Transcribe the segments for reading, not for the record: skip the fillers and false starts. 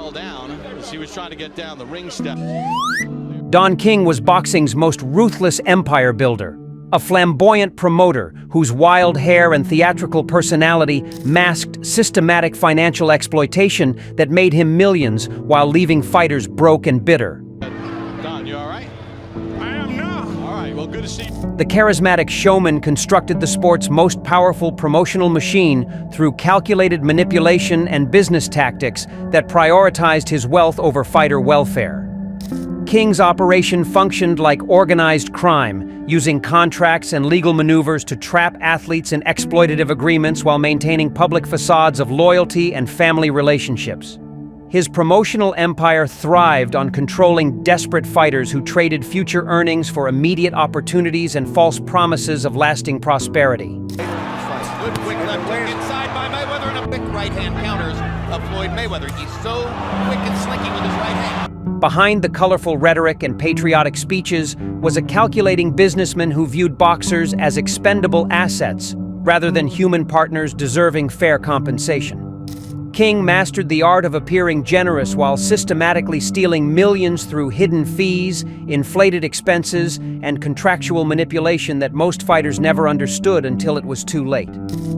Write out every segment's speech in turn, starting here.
fell down as he was trying to get down the ring step. Don King was boxing's most ruthless empire builder, a flamboyant promoter whose wild hair and theatrical personality masked systematic financial exploitation that made him millions while leaving fighters broke and bitter. Don, you all right? I am now. All right, well, good to see you. The charismatic showman constructed the sport's most powerful promotional machine through calculated manipulation and business tactics that prioritized his wealth over fighter welfare. King's operation functioned like organized crime, using contracts and legal maneuvers to trap athletes in exploitative agreements while maintaining public facades of loyalty and family relationships. His promotional empire thrived on controlling desperate fighters who traded future earnings for immediate opportunities and false promises of lasting prosperity. Good quick left hook inside by Mayweather and a quick right-hand counters of Floyd Mayweather. He's so quick and slinky with his right hand. Behind the colorful rhetoric and patriotic speeches was a calculating businessman who viewed boxers as expendable assets rather than human partners deserving fair compensation. King mastered the art of appearing generous while systematically stealing millions through hidden fees, inflated expenses, and contractual manipulation that most fighters never understood until it was too late.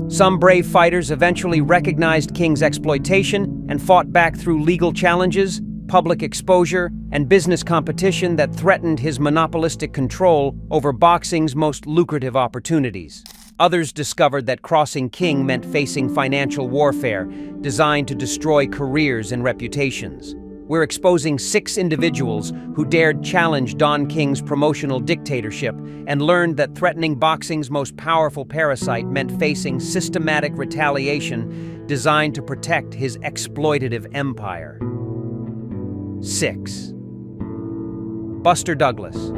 Some brave fighters eventually recognized King's exploitation and fought back through legal challenges, public exposure, and business competition that threatened his monopolistic control over boxing's most lucrative opportunities. Others discovered that crossing King meant facing financial warfare designed to destroy careers and reputations. We're exposing 6 individuals who dared challenge Don King's promotional dictatorship and learned that threatening boxing's most powerful parasite meant facing systematic retaliation designed to protect his exploitative empire. 6. Buster Douglas.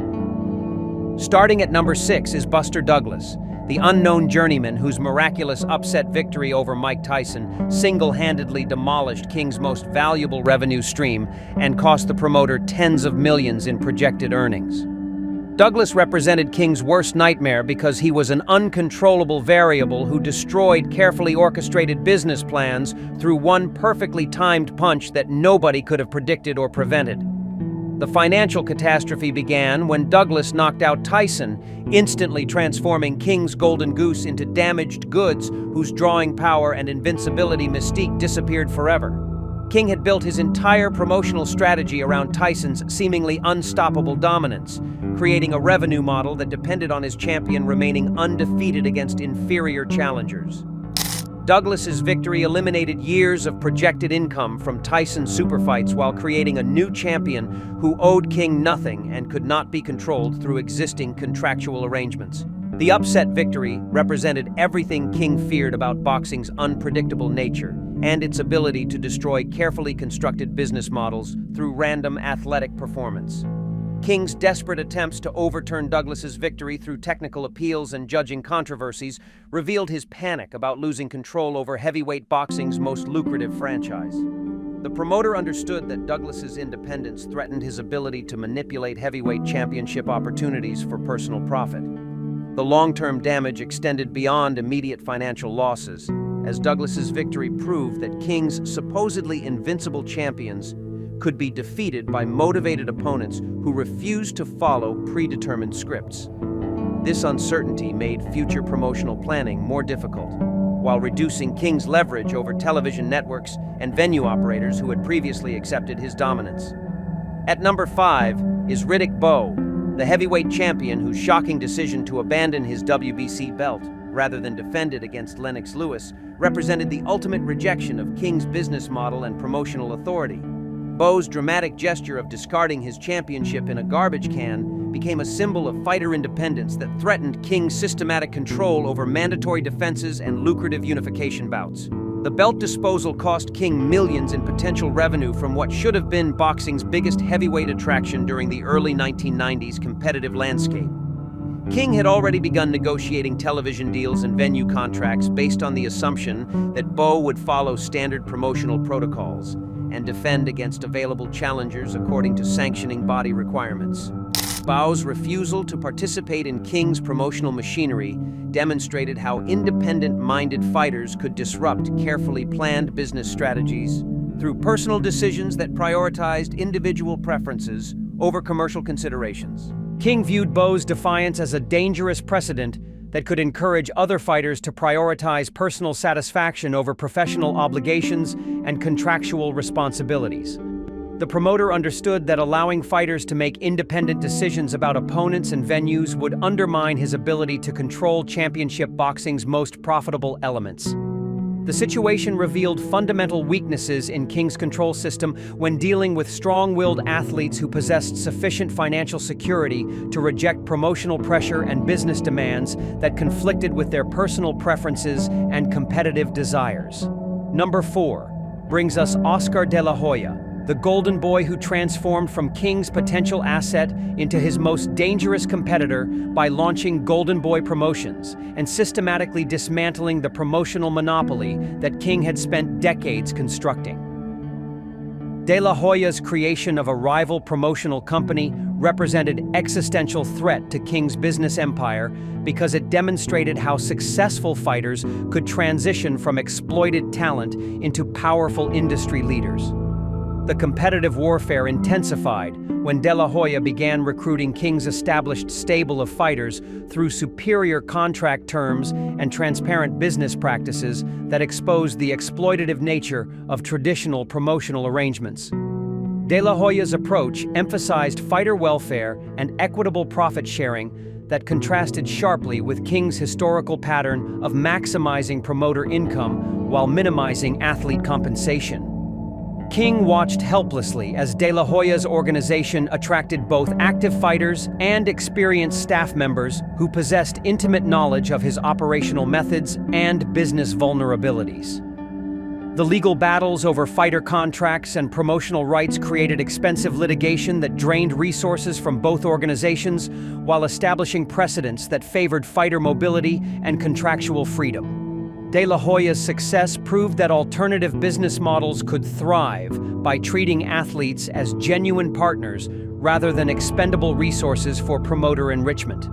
Starting at number 6 is Buster Douglas, the unknown journeyman whose miraculous upset victory over Mike Tyson single-handedly demolished King's most valuable revenue stream and cost the promoter tens of millions in projected earnings. Douglas represented King's worst nightmare because he was an uncontrollable variable who destroyed carefully orchestrated business plans through one perfectly timed punch that nobody could have predicted or prevented. The financial catastrophe began when Douglas knocked out Tyson, instantly transforming King's golden goose into damaged goods whose drawing power and invincibility mystique disappeared forever. King had built his entire promotional strategy around Tyson's seemingly unstoppable dominance, creating a revenue model that depended on his champion remaining undefeated against inferior challengers. Douglas's victory eliminated years of projected income from Tyson's superfights while creating a new champion who owed King nothing and could not be controlled through existing contractual arrangements. The upset victory represented everything King feared about boxing's unpredictable nature and its ability to destroy carefully constructed business models through random athletic performance. King's desperate attempts to overturn Douglas's victory through technical appeals and judging controversies revealed his panic about losing control over heavyweight boxing's most lucrative franchise. The promoter understood that Douglas's independence threatened his ability to manipulate heavyweight championship opportunities for personal profit. The long-term damage extended beyond immediate financial losses, as Douglas's victory proved that King's supposedly invincible champions could be defeated by motivated opponents who refused to follow predetermined scripts. This uncertainty made future promotional planning more difficult, while reducing King's leverage over television networks and venue operators who had previously accepted his dominance. At number 5 is Riddick Bowe, the heavyweight champion whose shocking decision to abandon his WBC belt rather than defend it against Lennox Lewis represented the ultimate rejection of King's business model and promotional authority. Bowe's dramatic gesture of discarding his championship in a garbage can became a symbol of fighter independence that threatened King's systematic control over mandatory defenses and lucrative unification bouts. The belt disposal cost King millions in potential revenue from what should have been boxing's biggest heavyweight attraction during the early 1990s competitive landscape. King had already begun negotiating television deals and venue contracts based on the assumption that Bowe would follow standard promotional protocols and defend against available challengers according to sanctioning body requirements. Bowe's refusal to participate in King's promotional machinery demonstrated how independent-minded fighters could disrupt carefully planned business strategies, through personal decisions that prioritized individual preferences over commercial considerations. King viewed Bowe's defiance as a dangerous precedent that could encourage other fighters to prioritize personal satisfaction over professional obligations and contractual responsibilities. The promoter understood that allowing fighters to make independent decisions about opponents and venues would undermine his ability to control championship boxing's most profitable elements. The situation revealed fundamental weaknesses in King's control system when dealing with strong-willed athletes who possessed sufficient financial security to reject promotional pressure and business demands that conflicted with their personal preferences and competitive desires. Number 4 brings us Oscar de la Hoya, the golden boy who transformed from King's potential asset into his most dangerous competitor by launching Golden Boy Promotions and systematically dismantling the promotional monopoly that King had spent decades constructing. De la Hoya's creation of a rival promotional company represented existential threat to King's business empire because it demonstrated how successful fighters could transition from exploited talent into powerful industry leaders. The competitive warfare intensified when De La Hoya began recruiting King's established stable of fighters through superior contract terms and transparent business practices that exposed the exploitative nature of traditional promotional arrangements. De La Hoya's approach emphasized fighter welfare and equitable profit sharing that contrasted sharply with King's historical pattern of maximizing promoter income while minimizing athlete compensation. King watched helplessly as De La Hoya's organization attracted both active fighters and experienced staff members who possessed intimate knowledge of his operational methods and business vulnerabilities. The legal battles over fighter contracts and promotional rights created expensive litigation that drained resources from both organizations while establishing precedents that favored fighter mobility and contractual freedom. De La Hoya's success proved that alternative business models could thrive by treating athletes as genuine partners rather than expendable resources for promoter enrichment.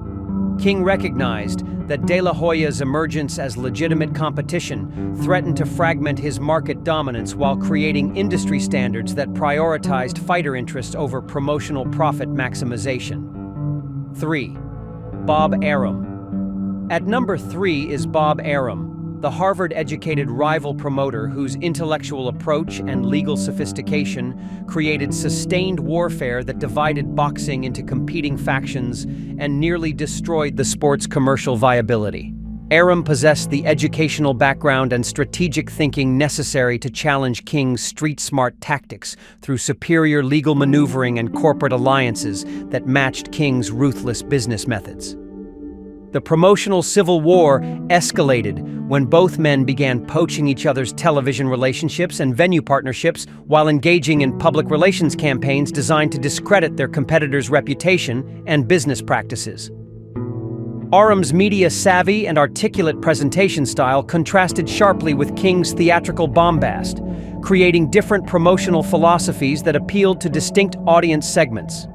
King recognized that De La Hoya's emergence as legitimate competition threatened to fragment his market dominance while creating industry standards that prioritized fighter interests over promotional profit maximization. 3. Bob Arum. At number 3 is Bob Arum, the Harvard-educated rival promoter whose intellectual approach and legal sophistication created sustained warfare that divided boxing into competing factions and nearly destroyed the sport's commercial viability. Arum possessed the educational background and strategic thinking necessary to challenge King's street-smart tactics through superior legal maneuvering and corporate alliances that matched King's ruthless business methods. The promotional civil war escalated when both men began poaching each other's television relationships and venue partnerships while engaging in public relations campaigns designed to discredit their competitors' reputation and business practices. Arum's media savvy and articulate presentation style contrasted sharply with King's theatrical bombast, creating different promotional philosophies that appealed to distinct audience segments.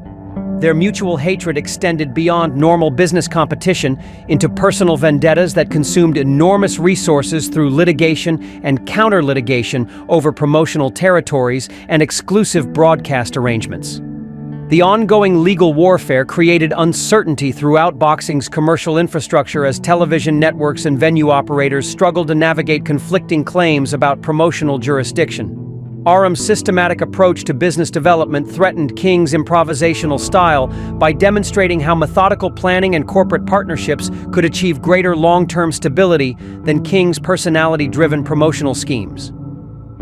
Their mutual hatred extended beyond normal business competition into personal vendettas that consumed enormous resources through litigation and counter-litigation over promotional territories and exclusive broadcast arrangements. The ongoing legal warfare created uncertainty throughout boxing's commercial infrastructure as television networks and venue operators struggled to navigate conflicting claims about promotional jurisdiction. Arum's systematic approach to business development threatened King's improvisational style by demonstrating how methodical planning and corporate partnerships could achieve greater long-term stability than King's personality-driven promotional schemes.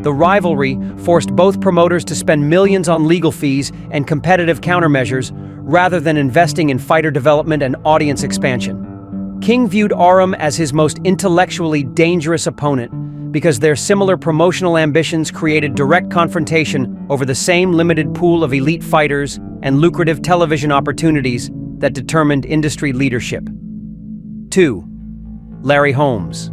The rivalry forced both promoters to spend millions on legal fees and competitive countermeasures rather than investing in fighter development and audience expansion. King viewed Arum as his most intellectually dangerous opponent because their similar promotional ambitions created direct confrontation over the same limited pool of elite fighters and lucrative television opportunities that determined industry leadership. 2. Larry Holmes.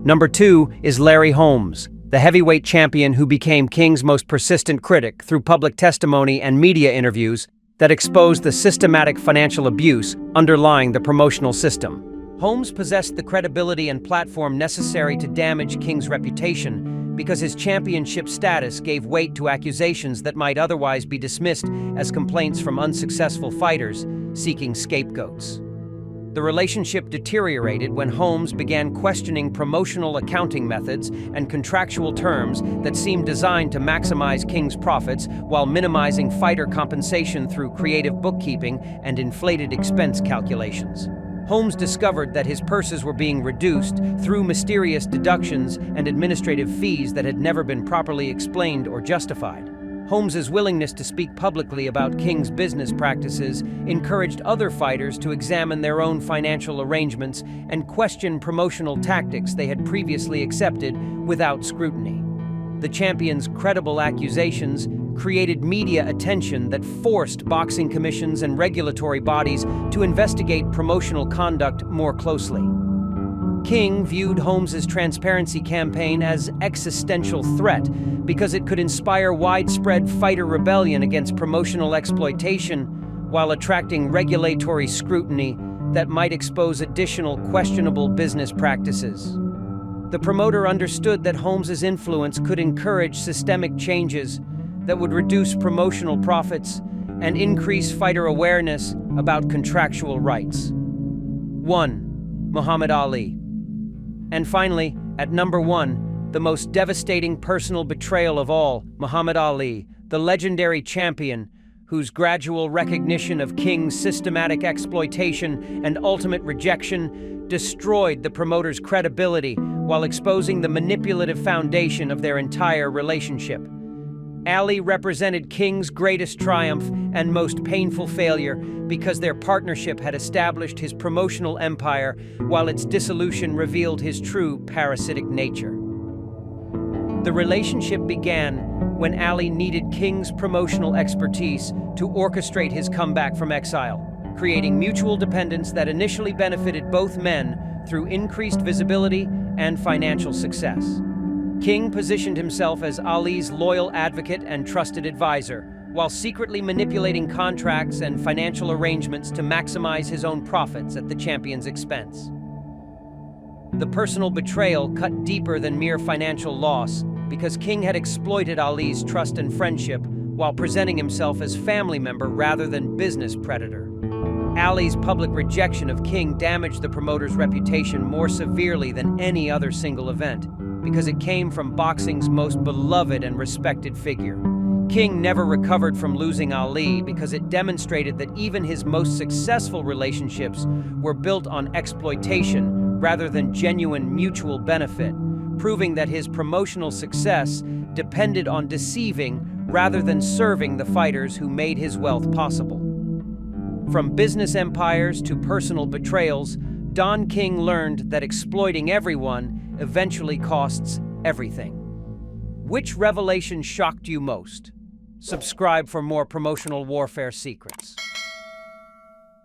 Number 2 is Larry Holmes, the heavyweight champion who became King's most persistent critic through public testimony and media interviews that exposed the systematic financial abuse underlying the promotional system. Holmes possessed the credibility and platform necessary to damage King's reputation because his championship status gave weight to accusations that might otherwise be dismissed as complaints from unsuccessful fighters seeking scapegoats. The relationship deteriorated when Holmes began questioning promotional accounting methods and contractual terms that seemed designed to maximize King's profits while minimizing fighter compensation through creative bookkeeping and inflated expense calculations. Holmes discovered that his purses were being reduced through mysterious deductions and administrative fees that had never been properly explained or justified. Holmes's willingness to speak publicly about King's business practices encouraged other fighters to examine their own financial arrangements and question promotional tactics they had previously accepted without scrutiny. The champion's credible accusations created media attention that forced boxing commissions and regulatory bodies to investigate promotional conduct more closely. King viewed Holmes's transparency campaign as existential threat because it could inspire widespread fighter rebellion against promotional exploitation while attracting regulatory scrutiny that might expose additional questionable business practices. The promoter understood that Holmes's influence could encourage systemic changes that would reduce promotional profits and increase fighter awareness about contractual rights. 1. Muhammad Ali. And finally, at number 1, the most devastating personal betrayal of all, Muhammad Ali, the legendary champion whose gradual recognition of King's systematic exploitation and ultimate rejection destroyed the promoter's credibility while exposing the manipulative foundation of their entire relationship. Ali represented King's greatest triumph and most painful failure because their partnership had established his promotional empire while its dissolution revealed his true parasitic nature. The relationship began when Ali needed King's promotional expertise to orchestrate his comeback from exile, creating mutual dependence that initially benefited both men through increased visibility and financial success. King positioned himself as Ali's loyal advocate and trusted advisor, while secretly manipulating contracts and financial arrangements to maximize his own profits at the champion's expense. The personal betrayal cut deeper than mere financial loss because King had exploited Ali's trust and friendship while presenting himself as family member rather than business predator. Ali's public rejection of King damaged the promoter's reputation more severely than any other single event, because it came from boxing's most beloved and respected figure. King never recovered from losing Ali because it demonstrated that even his most successful relationships were built on exploitation rather than genuine mutual benefit, proving that his promotional success depended on deceiving rather than serving the fighters who made his wealth possible. From business empires to personal betrayals, Don King learned that exploiting everyone eventually costs everything. Which revelation shocked you most? Subscribe for more promotional warfare secrets.